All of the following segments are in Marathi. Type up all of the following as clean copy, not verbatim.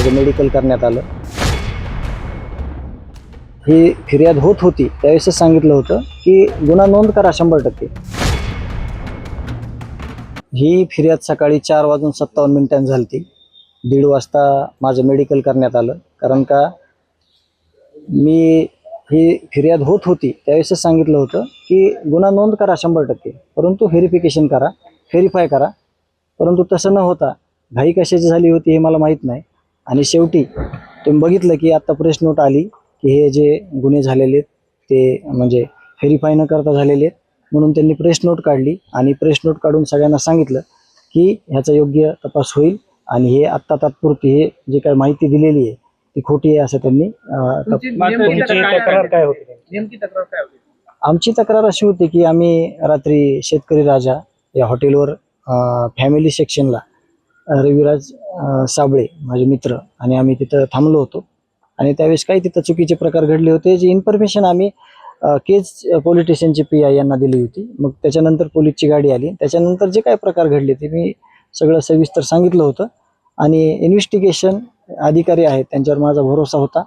माझं मेडिकल करण्यात आलं. ही फिर्याद होत होती त्यावेळेसच सांगितलं होतं की गुन्हा नोंद करा 100%. ही फिर्याद सकाळी 4:57 झाली. 1:30 वाजता माझं मेडिकल करण्यात आलं. कारण का मी ही फिर्याद होत होती त्यावेळेसच सांगितलं होतं की गुन्हा नोंद करा 100%, परंतु व्हेरिफिकेशन करा, व्हेरीफाय करा. परंतु तसं न होता घाई कशाची झाली होती हे मला माहीत नाही. आणि शेवटी तुम्ही बघितलं की आत्ता प्रेस नोट आली की हे जे गुन्हे झालेले ते म्हणजे व्हेरीफाय न करता झालेले आहेत, म्हणून त्यांनी प्रेस नोट काढली आणि प्रेस नोट काढून सगळ्यांना सांगितलं की ह्याचा योग्य तपास होईल आणि हे आत्ता तात्पुरती हे जे काही माहिती दिलेली आहे ती खोटी आहे असं त्यांनी तक्रार काय होती? नेमकी तक्रार काय होती? आमची तक्रार अशी होती की आम्ही रात्री शेतकरी राजा या हॉटेलवर फॅमिली सेक्शनला रविराज साबळे माझे मित्र आणि आम्ही तिथं थांबलो होतो. आणि त्यावेळेस काही तिथं चुकीचे प्रकार घडले होते, जी इन्फॉर्मेशन आम्ही केज पोलीस स्टेशनची PI यांना दिली होती. मग त्याच्यानंतर पोलीसची गाडी आली. त्याच्यानंतर जे काही प्रकार घडले ते मी सगळं सविस्तर सांगितलं होतं. आणि इन्व्हेस्टिगेशन अधिकारी आहेत त्यांच्यावर माझा भरोसा होता.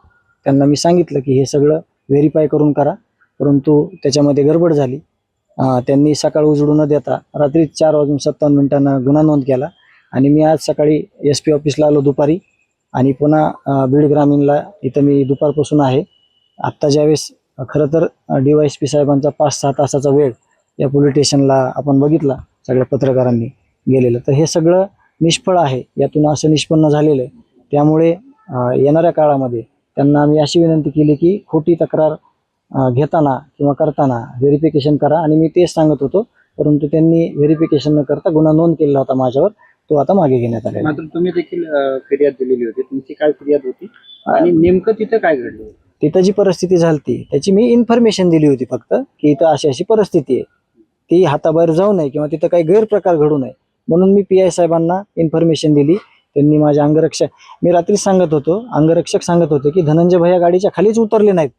त्यांना मी सांगितलं की हे सगळं व्हेरीफाय करून करा, परंतु त्याच्यामध्ये गडबड झाली. त्यांनी सकाळ उजडू न देता रात्री 4:57 गुन्हा नोंद केला. आणि मी आज सकाळी SP ऑफिसला आलो दुपारी आणि पुन्हा बीड ग्रामीणला इथं मी दुपारपासून आहे. आत्ता ज्यावेळेस खरं तर DYSP साहेबांचा 5-6 तासाचा वेळ या पोलीस स्टेशनला आपण बघितला सगळ्या पत्रकारांनी गेलेलं, तर हे सगळं निष्फळ आहे. यातून असं निष्पन्न झालेलं आहे. त्यामुळे येणाऱ्या काळामध्ये त्यांना आम्ही अशी विनंती केली की खोटी तक्रार घेताना किंवा करताना व्हेरिफिकेशन करा. आणि मी तेच सांगत होतो, परंतु त्यांनी व्हेरिफिकेशन न करता गुन्हा नोंद केला होता माझ्यावर, तो आता मागे घेण्यात आला. मात्र तुम्ही देखील फिर्याद दिलेली होती. तुमची काय फिर्याद होती आणि नेमकं तिथं काय घडलं? तिथं जी परिस्थिती झाली त्याची मी इन्फॉर्मेशन दिली होती फक्त, की इथं अशी अशी परिस्थिती आहे, ती हाताबाहेर जाऊ नये किंवा तिथं काही गैरप्रकार घडू नये म्हणून मी PI साहेबांना इन्फॉर्मेशन दिली. त्यांनी माझ्या मी रात्री सांगत होतो, अंगरक्षक सांगत होते की धनंजय भैया गाडीच्या खालीच उतरले नाहीत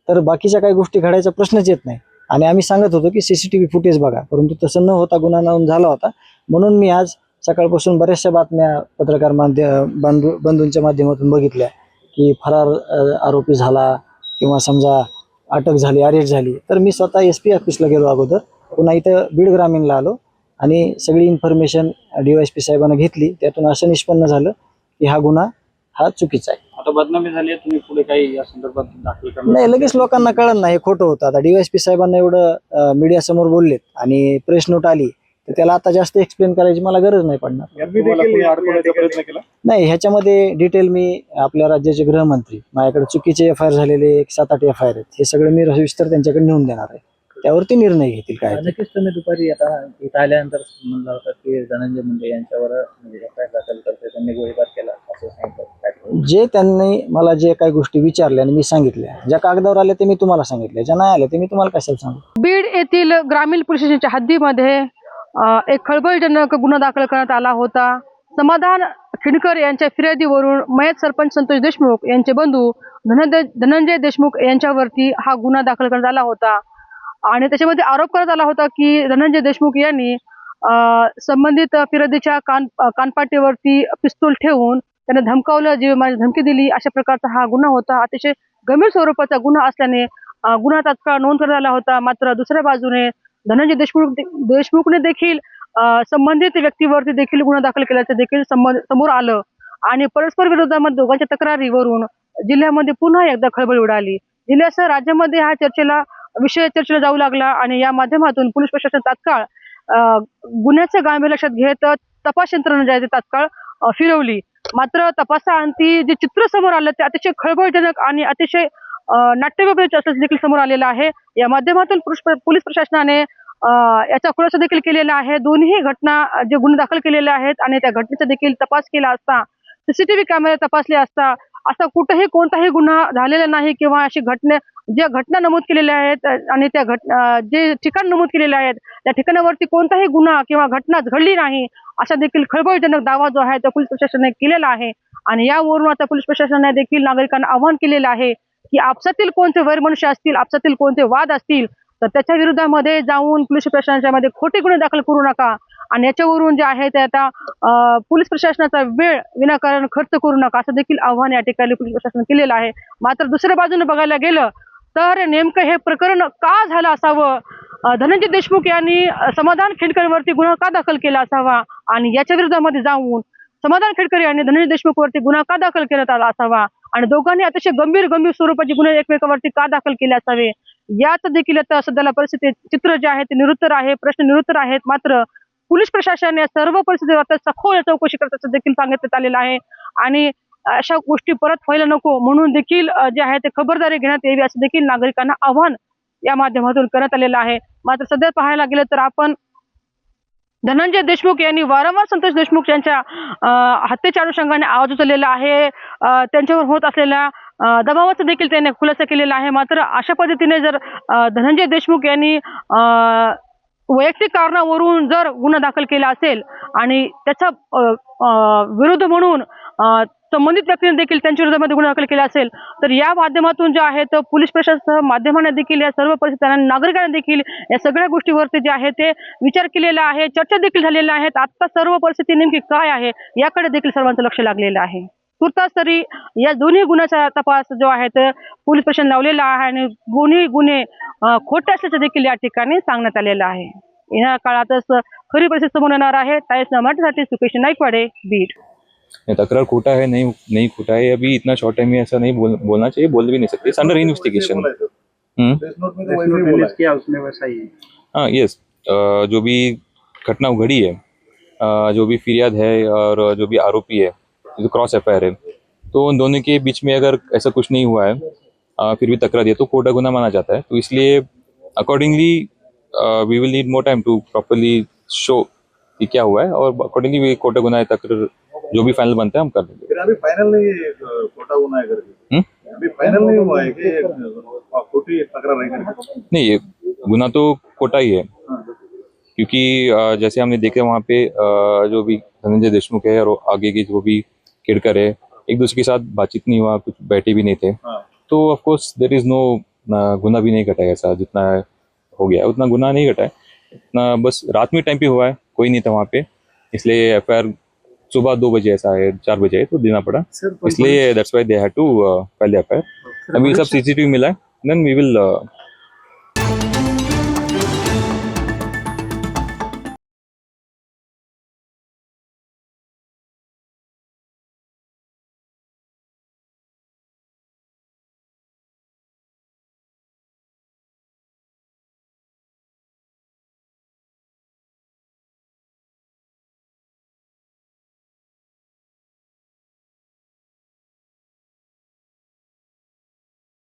तर बाकीच्या काही गोष्टी घडायचा प्रश्नच येत नाही. आणि आम्ही सांगत होतो की CCTV फुटेज बघा, परंतु तसं न होता गुन्हा नोंद झाला होता. म्हणून मी आज सकाळपासून बऱ्याचशा बातम्या पत्रकार बंधूंच्या माध्यमातून बघितल्या की फरार आरोपी झाला किंवा समजा अटक झाली, अरेस्ट झाली. तर मी स्वतः SP ऑफिसला गेलो अगोदर, पुन्हा इथं बीड ग्रामीणला आलो आणि सगळी इन्फॉर्मेशन DYSP साहेबांना घेतली. त्यातून असं निष्पन्न झालं की हा गुन्हा हा चुकीचा आहे. आता बदनामी झाली, तुम्ही पुढे काही या संदर्भात दाखल करणार? नाही, लगेच लोकांना कळलं नाही हे खोटं होतं. आता DYSP साहेबांना एवढं मीडिया समोर बोललेत आणि प्रेस नोट आली तर त्याला आता जास्त एक्सप्लेन करायची मला गरज नाही पडणार. नाही, ह्याच्यामध्ये डिटेल मी आपल्या राज्याचे गृहमंत्री, माझ्याकडे चुकीचे FIR झालेले 7-8 FIR आहेत, हे सगळं मी सविस्तर त्यांच्याकडे नेऊन देणार आहे. त्यावरती निर्णय घेतील काय. नक्कीच तुम्ही दुपारी आता इथं आल्यानंतर म्हणला होता की धनंजय मुंडे यांच्यावर म्हणजे FIR दाखल करते, त्यांनी गोळीबार केला असं सांगितलं. जे त्यांनी मला जे काही गोष्टी विचारल्या आणि मी सांगितल्या, ज्या कागदावर आल्या ते मी तुम्हाला सांगितल्या, ज्या नाही आल्या ते मी तुम्हाला कशाला सांगू. बीड येथील ग्रामीण पोलीस स्टेशनच्या हद्दीमध्ये एक खळबळजनक गुन्हा दाखल करण्यात आला होता. समाधान खिंडकर यांच्या फिर्यादीवरून मयत सरपंच संतोष देशमुख यांचे बंधू धनंजय देशमुख यांच्यावरती हा गुन्हा दाखल करण्यात आला होता. आणि त्याच्यामध्ये आरोप करण्यात आला होता की धनंजय देशमुख यांनी संबंधित फिर्यादीच्या कानपाटीवरती पिस्तूल ठेवून त्यांना धमकावलं, जी माझी धमकी दिली, अशा प्रकारचा हा गुन्हा होता. अतिशय गंभीर स्वरूपाचा गुन्हा असल्याने गुन्हा तात्काळ नोंद करण्यात आला होता. मात्र दुसऱ्या बाजूने धनंजय देशमुखने देखील संबंधित व्यक्तीवरती देखील गुन्हा दाखल केल्याचं देखील समोर आलं. आणि परस्पर विरोधामध्ये दोघांच्या तक्रारीवरून जिल्ह्यामध्ये पुन्हा एकदा खळबळ उडाली. जिल्ह्यासह राज्यामध्ये हा विषय चर्चेला जाऊ लागला आणि या माध्यमातून पोलीस प्रशासन तात्काळ गुन्ह्याचं गांभीर्य लक्षात घेत तपास यंत्रणा जी आहे ती तात्काळ फिरवली. मात्र तपासाअंती जे चित्र समोर आलं ते अतिशय खळबळजनक आणि अतिशय नाट्यव्य असल्याचं देखील समोर आलेलं आहे. या माध्यमातून पोलीस प्रशासनाने याचा खुलासा देखील केलेला आहे. दोन्ही घटना जे गुन्हे दाखल केलेले आहेत आणि त्या घटनेचा देखील तपास केला असता, CCTV कॅमेरे तपासले असता असा कुठेही कोणताही गुन्हा झालेला नाही किंवा अशी ज्या घटना नमूद केलेल्या आहेत आणि त्या जे ठिकाण नमूद केलेले आहेत त्या ठिकाणावरती कोणताही गुन्हा किंवा घटना घडली नाही असा देखील खळबळजनक दावा जो आहे तो पोलीस प्रशासनाने केलेला आहे. आणि यावरून आता पोलीस प्रशासनाने देखील नागरिकांना आवाहन केलेलं आहे की आपसातील कोणते वैरमनुष्य असतील, आपसातील कोणते वाद असतील तर त्याच्या विरोधामध्ये जाऊन पोलीस प्रशासनाच्या मध्ये खोटे गुन्हे दाखल करू नका आणि याच्यावरून जे आहे ते आता पोलीस प्रशासनाचा वेळ विनाकारण खर्च करू नका असं देखील आव्हान या ठिकाणी पोलीस प्रशासन केलेलं आहे. मात्र दुसऱ्या बाजूने बघायला गेलं तर नेमकं हे प्रकरण का झालं असावं, धनंजय देशमुख यांनी समाधान खेडकरवरती गुन्हा का दाखल केला असावा आणि याच्या विरोधामध्ये जाऊन समाधान खेडकर यांनी धनंजय देशमुख वरती गुन्हा का दाखल करण्यात आला असावा आणि दोघांनी अतिशय गंभीर स्वरूपाचे गुन्हे एकमेकांवरती का दाखल केले असावे, याच देखील आता सध्याला परिस्थिती चित्र जे आहे ते निरुत्तर आहे, प्रश्न निरुत्तर आहेत. मात्र पोलीस प्रशासन या सर्व परिस्थितीवर आता सखोल चौकशी करण्याचं देखील सांगितलं आलेलं आहे आणि अशा गोष्टी परत व्हायला नको म्हणून देखील जे आहे ते खबरदारी घेण्यात यावी असं देखील नागरिकांना आव्हान या माध्यमातून करण्यात आलेलं आहे. मात्र सध्या पाहायला गेलं तर आपण धनंजय देशमुख यांनी वारंवार संतोष देशमुख यांच्या हत्येच्या अनुषंगाने आवाज उचललेला आहे. त्यांच्यावर होत असलेल्या दबावाचा देखील त्याने खुलासा केलेला आहे. मात्र अशा पद्धतीने जर धनंजय देशमुख यांनी वैयक्तिक कारणावरून जर गुन्हा दाखल केला असेल आणि त्याचा विरोध म्हणून संबंधित व्यक्तीने देखील त्यांच्या विरोधामध्ये गुन्हा दाखल केला असेल तर या माध्यमातून जे आहे तर पोलीस प्रशासन माध्यमाने देखील या सर्व परिस्थितींना नागरिकांनी देखील या सगळ्या गोष्टीवरती जे आहे ते विचार केलेला आहे, चर्चा देखील झालेल्या आहेत. आता सर्व परिस्थिती नेमकी काय आहे याकडे देखील सर्वांचं लक्ष लागलेलं आहे. तुर्तास तरी या दोन्ही गुन्ह्याचा तपास जो आहे तर पोलीस प्रशासन लावलेला आहे आणि दोन्ही गुन्हे खोटे असल्याचं देखील या ठिकाणी सांगण्यात आलेलं आहे. या काळातच खरी परिस्थिती समोर येणार आहे. टाइम्स मराठीसाठी सुकेश नाईकवाडे, बीड. तकरार खोटा है नहीं खोटा है अभी इतना शॉर्ट टाइम में ऐसा नहीं बोलना चाहिए, बोल भी नहीं सकते. It's under investigation. रिलीज किया उसने वैसा ही है. हाँ यस, जो भी घटना घड़ी है, जो भी फिरियाद है और जो भी आरोपी है, जो क्रॉस एफआईआर है, तो उन दोनों के बीच में अगर ऐसा कुछ नहीं हुआ है फिर भी तकरार दिया तो खोटा गुना माना जाता है. तो इसलिए accordingly we will need more time to properly show कि क्या हुआ है और अकॉर्डिंगली खोटा गुना है तकरार जो भी फाइनल बनता है हम कर देंगे. फिर अभी फाइनल नहीं है खोटा गुना है करके, अभी फाइनल नहीं हुआ है कि खोटी तकरार है करके. नहीं, ये गुना तो खोटा ही है क्योंकि जैसे हमने देखा वहाँ पे जो भी धनंजय देशमुख है और आगे के जो भी खेड़कर है एक दूसरे के साथ बातचीत नहीं हुआ, कुछ बैठे भी नहीं थे. तो of course there is no गुना भी नहीं घटा है. ऐसा जितना हो गया उतना गुना नहीं घटा है. इतना बस रात में टाइम पे हुआ है, कोई नहीं था वहाँ पे, इसलिए एफआईआर सुबह 2 बजे ऐसा है 4 बजे है तो देना पड़ा, इसलिए that's why they had to file the FIR. अभी सब सीसीटीवी मिला है, देन वी विल